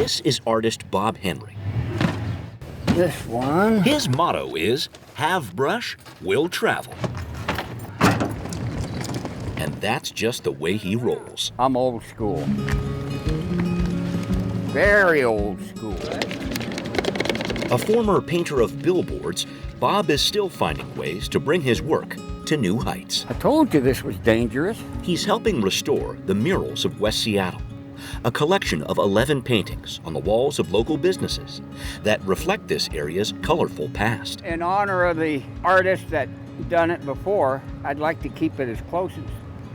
This is artist Bob Henry. This one. His motto is, have brush, will travel. And that's just the way he rolls. I'm old school. Very old school. A former painter of billboards, Bob is still finding ways to bring his work to new heights. I told you this was dangerous. He's helping restore the Murals of West Seattle, a collection of 11 paintings on the walls of local businesses that reflect this area's colorful past. In honor of the artist that done it before, I'd like to keep it as close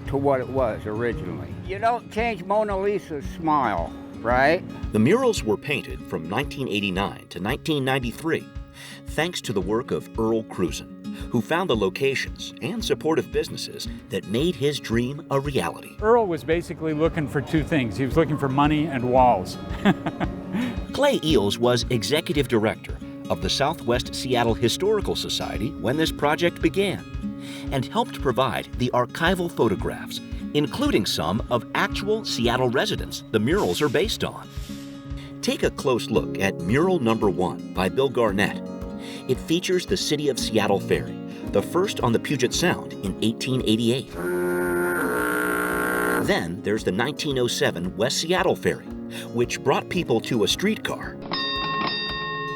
to what it was originally. You don't change Mona Lisa's smile, right? The murals were painted from 1989 to 1993, thanks to the work of Earl CRUZEN, who found the locations and supportive businesses that made his dream a reality. Earl was basically looking for two things. He was looking for money and walls. Clay EALS was executive director of the Southwest Seattle Historical Society when this project began, and helped provide the archival photographs, including some of actual Seattle residents the murals are based on. Take a close look at Mural Number 1 by Bill Garnett. It features the City of Seattle Ferry, the first on the Puget Sound in 1888. Then there's the 1907 West Seattle Ferry, which brought people to a streetcar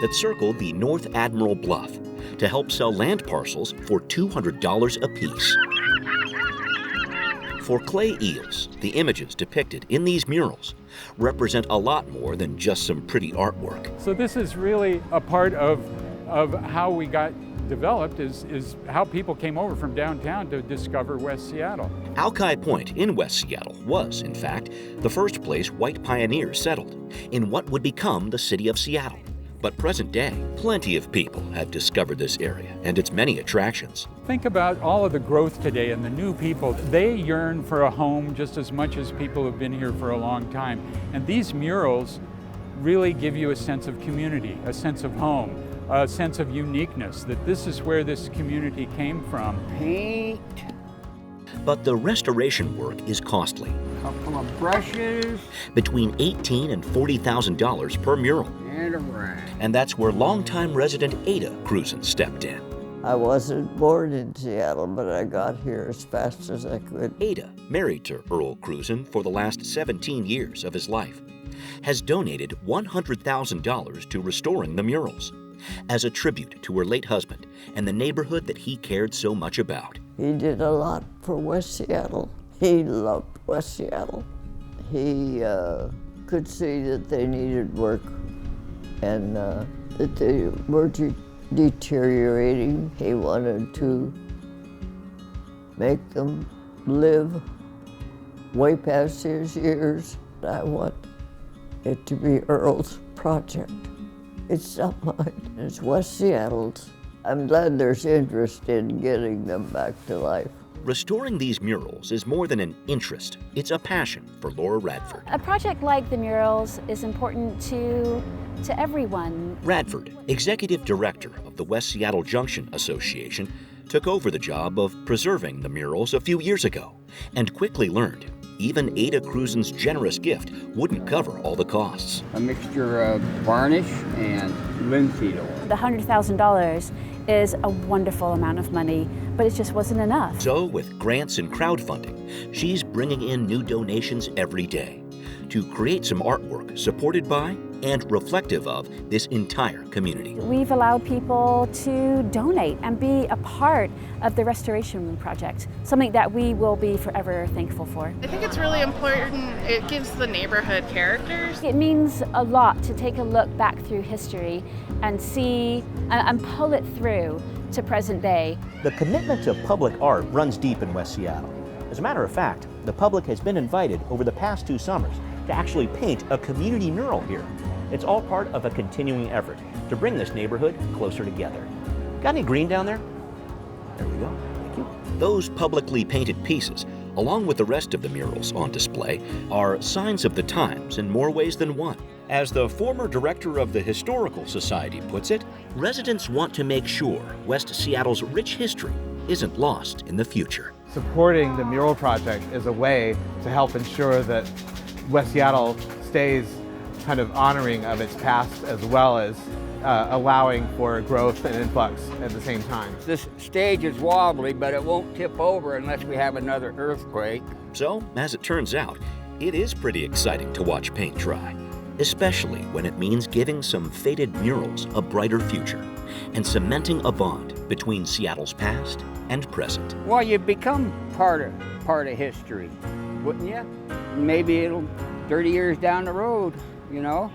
that circled the North Admiral Bluff to help sell land parcels for $200 apiece. For Clay EALS, the images depicted in these murals represent a lot more than just some pretty artwork. So this is really a part of how we got developed, is how people came over from downtown to discover West Seattle. Alki Point in West Seattle was, in fact, the first place white pioneers settled in what would become the city of Seattle. But present day, plenty of people have discovered this area and its many attractions. Think about all of the growth today and the new people. They yearn for a home just as much as people who've been here for a long time. And these murals really give you a sense of community, a sense of home, a sense of uniqueness, that this is where this community came from. Paint. But the restoration work is costly. Couple of brushes. Between $18,000 and $40,000 per mural. And a rag. And that's where longtime resident ADAH CRUZEN stepped in. I wasn't born in Seattle, but I got here as fast as I could. ADAH, married to Earl CRUZEN for the last 17 years of his life, has donated $100,000 to restoring the murals as a tribute to her late husband and the neighborhood that he cared so much about. He did a lot for West Seattle. He loved West Seattle. He could see that they needed work and that they were deteriorating. He wanted to make them live way past his years. I want it to be Earl's project. It's not mine, it's West Seattle's. I'm glad there's interest in getting them back to life. Restoring these murals is more than an interest, it's a passion for Laura Radford. A project like the murals is important to everyone. Radford, executive director of the West Seattle Junction Association, took over the job of preserving the murals a few years ago and quickly learned even ADAH CRUZEN's generous gift wouldn't cover all the costs. A mixture of varnish and linseed oil. The $100,000 is a wonderful amount of money, but it just wasn't enough. So with grants and crowdfunding, she's bringing in new donations every day to create some artwork supported by and reflective of this entire community. We've allowed people to donate and be a part of the restoration project, something that we will be forever thankful for. I think it's really important. It gives the neighborhood characters. It means a lot to take a look back through history and see and pull it through to present day. The commitment to public art runs deep in West Seattle. As a matter of fact, the public has been invited over the past 2 summers to actually paint a community mural here. It's all part of a continuing effort to bring this neighborhood closer together. Got any green down there? There we go, thank you. Those publicly painted pieces, along with the rest of the murals on display, are signs of the times in more ways than one. As the former director of the Historical Society puts it, residents want to make sure West Seattle's rich history isn't lost in the future. Supporting the mural project is a way to help ensure that West Seattle stays kind of honoring of its past as well as allowing for growth and influx at the same time. This stage is wobbly, but it won't tip over unless we have another earthquake. So, as it turns out, it is pretty exciting to watch paint dry, especially when it means giving some faded murals a brighter future and cementing a bond between Seattle's past and present. Well, you become part of history, wouldn't you? Maybe it'll 30 years down the road, you know,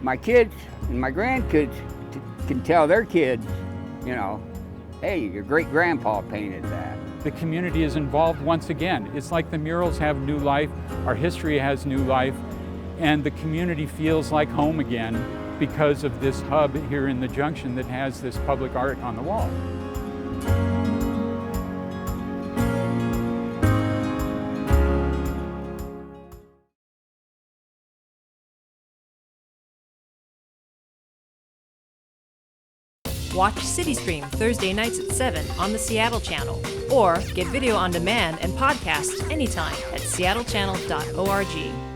my kids and my grandkids can tell their kids, you know, hey, your great-grandpa painted that. The community is involved once again. It's like the murals have new life, our history has new life, and the community feels like home again because of this hub here in the Junction that has this public art on the wall. Watch CityStream Thursday nights at 7 on the Seattle Channel, or get video on demand and podcasts anytime at seattlechannel.org.